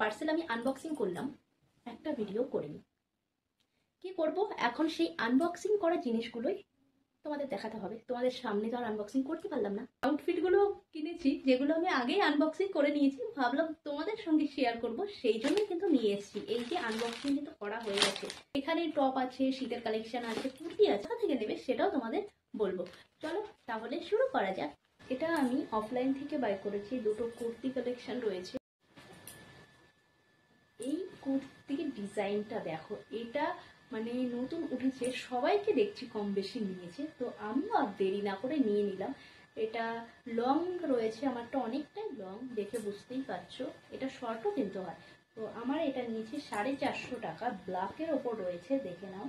Parcel আমি unboxing করলাম, একটা ভিডিও করিনি। কি করব, এখন সেই আনবক্সিং করা জিনিসগুলোই তোমাদের দেখাতে হবে। তোমাদের সামনে তো আর আনবক্সিং করতে পারলাম না। আউটফিটগুলো কিনেছি যেগুলো আমি আগেই আনবক্সিং করে নিয়েছি, ভাবলাম তোমাদের সঙ্গে শেয়ার করব, সেই জন্যই কিন্তু নিয়ে এসেছি। এই যে আনবক্সিং কিন্তু করা হয়ে গেছে, এখানে টপ আছে, শীতের কালেকশন আছে, কুর্তি আছে, কোথা থেকে নেবে সেটাও তোমাদের বলবো। চলো তাহলে শুরু করা যাক। এটা আমি অফলাইন থেকে বাই করেছি, দুটো কুর্তি কালেকশন রয়েছে। এই কুর্তির ডিজাইনটা দেখো, এটা মানে নতুন উঠেছে, সবাইকে দেখছি কম বেশি নিয়েছে, তো আমিও আর দেরি না করে নিয়ে নিলাম। এটা লং রয়েছে, আমারটা অনেকটাই লং, দেখে বুঝতেই পারছো। এটা শর্টও কিন্তু হয়। তো আমার এটা নিয়েছি 450 টাকা, ব্ল্যাকের ওপর রয়েছে, দেখে নাও।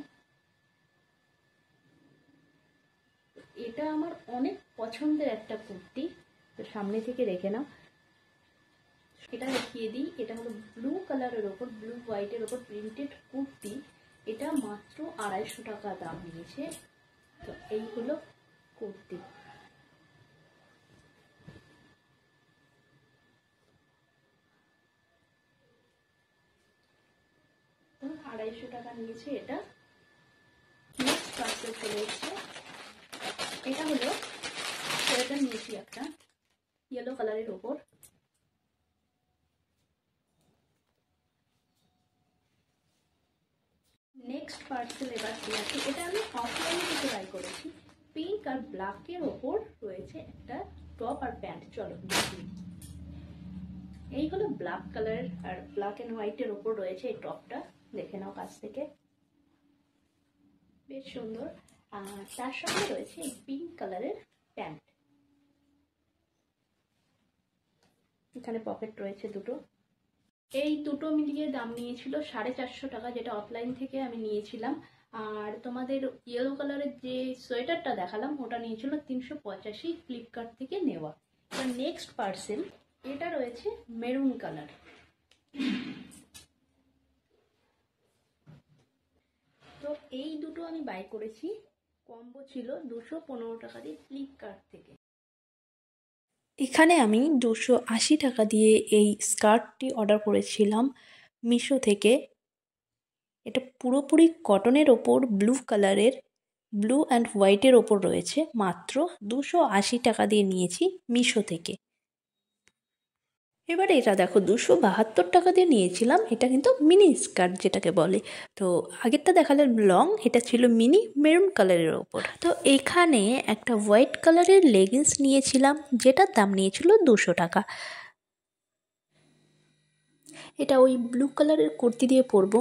এটা আমার অনেক পছন্দের একটা কুর্তি, তো সামনে থেকে দেখে নাও। এটা দেখিয়ে দিই, এটা হলো ব্লু কালারের ওপর, ব্লু হোয়াইটের ওপর প্রিন্টেড কুর্তি। এটা মাত্র 250 টাকা দাম নিয়েছে। তো এই হলো কুর্তি। তো 250 টাকা নিয়েছে এটা। নেক্সট পার্সেল চলে এসছে। এটা হলো সোয়েটার নিয়েছি একটা, ইয়েলো কালারের ওপর। নেক্সট পার্সেল এবার আছে, এটা আমি অফলাইন থেকে বাই করেছি। পিঙ্ক আর ব্ল্যাকের ওপর রয়েছে একটা টপ আর প্যান্ট। চলো দেখি। এই হলো ব্ল্যাক কালার আর ব্ল্যাক এন্ড হোয়াইটের ওপর রয়েছে এই টপটা, দেখে নাও কাছ থেকে, বেশ সুন্দর। আর তার সঙ্গে রয়েছে এই পিঙ্ক কালারের প্যান্ট। এখানে পকেট রয়েছে দুটো। এই দুটো মিলিয়ে দাম নিয়েছিল 450 টাকা, যেটা অফলাইন থেকে আমি নিয়েছিলাম। আর তোমাদের ইয়েলো কালারের যে সোয়েটারটা দেখালাম ওটা নিয়েছিল 385, ফ্লিপকার্ট থেকে নেওয়া। এবার নেক্সট পার্সেল, এটা রয়েছে মেরুন কালার। তো এই দুটো আমি বাই করেছি, কম্বো ছিল 215 টাকা দিয়ে ফ্লিপকার্ট থেকে। এখানে আমি 280 টাকা দিয়ে এই স্কার্টটি অর্ডার করেছিলাম মিশো থেকে। এটা পুরোপুরি কটনের ওপর, ব্লু কালারের, ব্লু অ্যান্ড হোয়াইটের ওপর রয়েছে, মাত্র 280 টাকা দিয়ে নিয়েছি মিশো থেকে। এবারে এটা দেখো, 272 টাকা দিয়ে নিয়েছিলাম। এটা কিন্তু মিনি স্কার্ট যেটাকে বলে। তো আগেরটা দেখালে লং, এটা ছিল মিনি, মেরুন কালারের ওপর। তো এখানে একটা হোয়াইট কালারের লেগিংস নিয়েছিলাম, যেটার দাম নিয়েছিল 200 টাকা। এটা ওই ব্লু কালারের কুর্তি দিয়ে পরবো।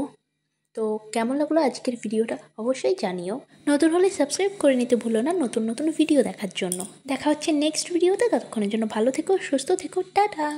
তো কেমন লাগলো আজকের ভিডিওটা অবশ্যই জানিও। নতুন হলে সাবস্ক্রাইব করে নিতে ভুলো না নতুন নতুন ভিডিও দেখার জন্য। দেখা হচ্ছে নেক্সট ভিডিওতে, ততক্ষণের জন্য ভালো থেকো, সুস্থ থেকো, টাটা।